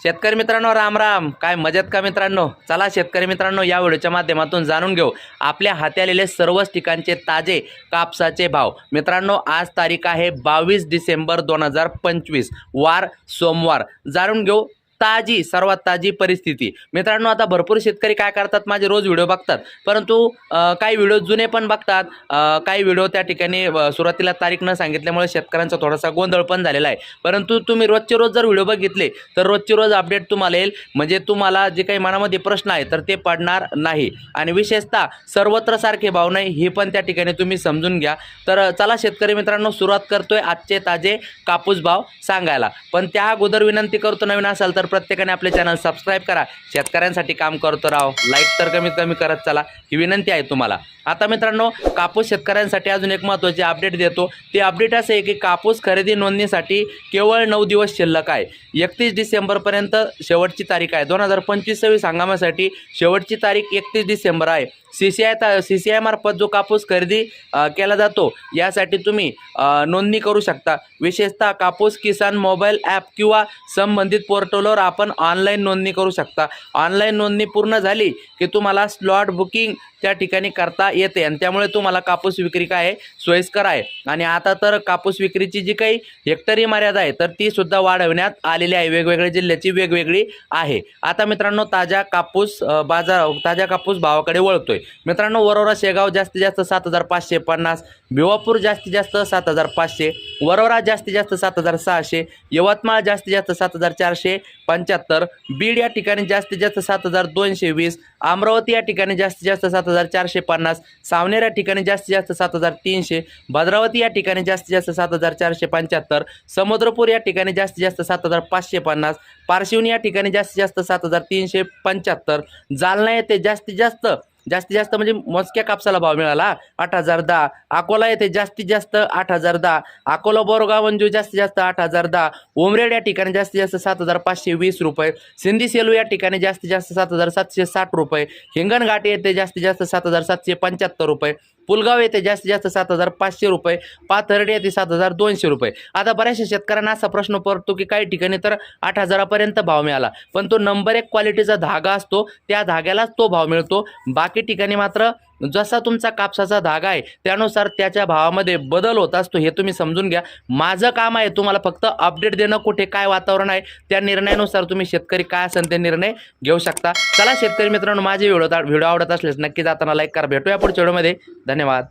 शेतकरी मित्रांनो राम राम, काय मजेत का मित्रांनो? चला शेतकरी मित्रांनो, या व्हिडिओच्या माध्यमातून जाणून घेऊ आपल्या हाती आलेले सर्वच ठिकाणचे ताजे कापसाचे भाव। मित्रांनो आज तारीख आहे 22 डिसेंबर 2025, वार सोमवार। जाणून घेऊ सर्वात ताजी परिस्थिती। मित्रांनो आता भरपूर शेतकरी काय करतात, माझे रोज व्हिडिओ बघतात, परंतु काही व्हिडिओ जुने पण बघतात, काही व्हिडिओ त्या ठिकाणी सुरुवातीला तारीख न सांगितल्यामुळे शेतकऱ्यांचा थोडासा गोंधळ पण झालेला आहे। परंतु तुम्ही रोजचे रोज जर व्हिडिओ बघितले तर रोजचे रोज अपडेट तुम्हाला येईल, म्हणजे तुम्हाला जे काही मनामध्ये प्रश्न आहे तर ते पडणार नाही। आणि विशेषतः सर्वत्र सारखे भाव नाही हे पण त्या ठिकाणी तुम्ही समजून घ्या। तर चला शेतकरी मित्रांनो, सुरुवात करतोय आजचे ताजे कापूस भाव सांगायला। पण त्या अगोदर विनंती करतो, नवीन असाल तर प्रत्येकाने आपले चॅनल सबस्क्राइब करा, शेतकऱ्यांसाठी काम करतो राव, लाईक तर कमीत कमी करत चला, ही विनंती आहे तुम्हाला। आता मित्रांनो कापूस शेतकऱ्यांसाठी अजून एक महत्त्वाचे अपडेट देतो। ते अपडेट असे आहे की कापूस खरेदी नोंदणीसाठी केवळ 9 दिवस शिल्लक आहे। 31 डिसेंबरपर्यंत शेवटची तारीख आहे। 2025-26 हंगामासाठी शेवटची तारीख 31 डिसेंबर आहे। CCI मार्फत जो कापूस खरेदी केला जातो यासाठी तुम्ही नोंदणी करू शकता। विशेषतः कापूस किसान मोबाईल ॲप किंवा संबंधित पोर्टलवर आपण ऑनलाईन नोंदणी करू शकता। ऑनलाईन नोंदणी पूर्ण झाली की तुम्हाला स्लॉट बुकिंग त्या ठिकाणी करता येते आणि त्यामुळे तुम्हाला कापूस विक्री काय आहे सोयीस्कर आहे। आणि आता तर कापूस विक्रीची जी काही हेक्टरी मर्यादा आहे तर ती सुद्धा वाढवण्यात आलेली आहे, वेगवेगळ्या जिल्ह्याची वेगवेगळी आहे। आता मित्रांनो ताजा कापूस भावाकडे वळतोय। मित्रांनो वरोरा शेगाव जास्तीत जास्त 7550, भिवापूर जास्तीत जास्त 7500, वरोरा जास्तीत जास्त 7600, यवतमाळ जास्तीत जास्त 7475, बीड या ठिकाणी जास्तीत जास्त 7220, अमरावती या ठिकाणी जास्तीत जास्त 7450, सावनेर या ठिकाणी जास्तीत जास्त 7300, भद्रावती या ठिकाणी जास्तीत जास्त 7475, समुद्रपूर या ठिकाणी जास्तीत जास्त 7550, पारशिवनी या ठिकाणी जास्तीत जास्त 7375, जालना येथे जास्तीत जास्त म्हणजे मोजक्या कापसाला भाव मिळाला 8010, अकोला येथे जास्तीत जास्त 8010, अकोला बोरगाव मंजू जास्तीत जास्त 8010, उमरेड या ठिकाणी जास्तीत जास्त 7520 रुपये, सिंधी सेलू या ठिकाणी जास्तीत जास्त 7760 रुपये, हिंगणघाट येथे जास्तीत जास्त 7775 रुपये, पुलगाव येथे जास्तीत जास्त 7500 रुपये, पाथर्डी येथे 7200 रुपये। आता बऱ्याचशा शेतकऱ्यांना असा प्रश्न पडतो की काही ठिकाणी तर 8000 पर्यंत भाव मिळाला, पण तो नंबर 1 क्वालिटीचा धागा असतो, त्या धाग्यालाच तो भाव मिळतो। बाकी ठिकाणी मात्र जसा तुमचा कापसाचा धागा आहे त्यानुसार त्याच्या भावामध्ये बदल होत असतो, हे तुम्ही समजून घ्या। माझं काम आहे तुम्हाला फक्त अपडेट देणं, कुठे काय वातावरण आहे त्या निर्णयानुसार तुम्ही शेतकरी काय असेल ते निर्णय घेऊ शकता। चला शेतकरी मित्रांनो, माझे व्हिडिओ आवडत असल्यास नक्की जाताना लाईक करा। भेटूया पुढच्या व्हिडिओमध्ये, धन्यवाद।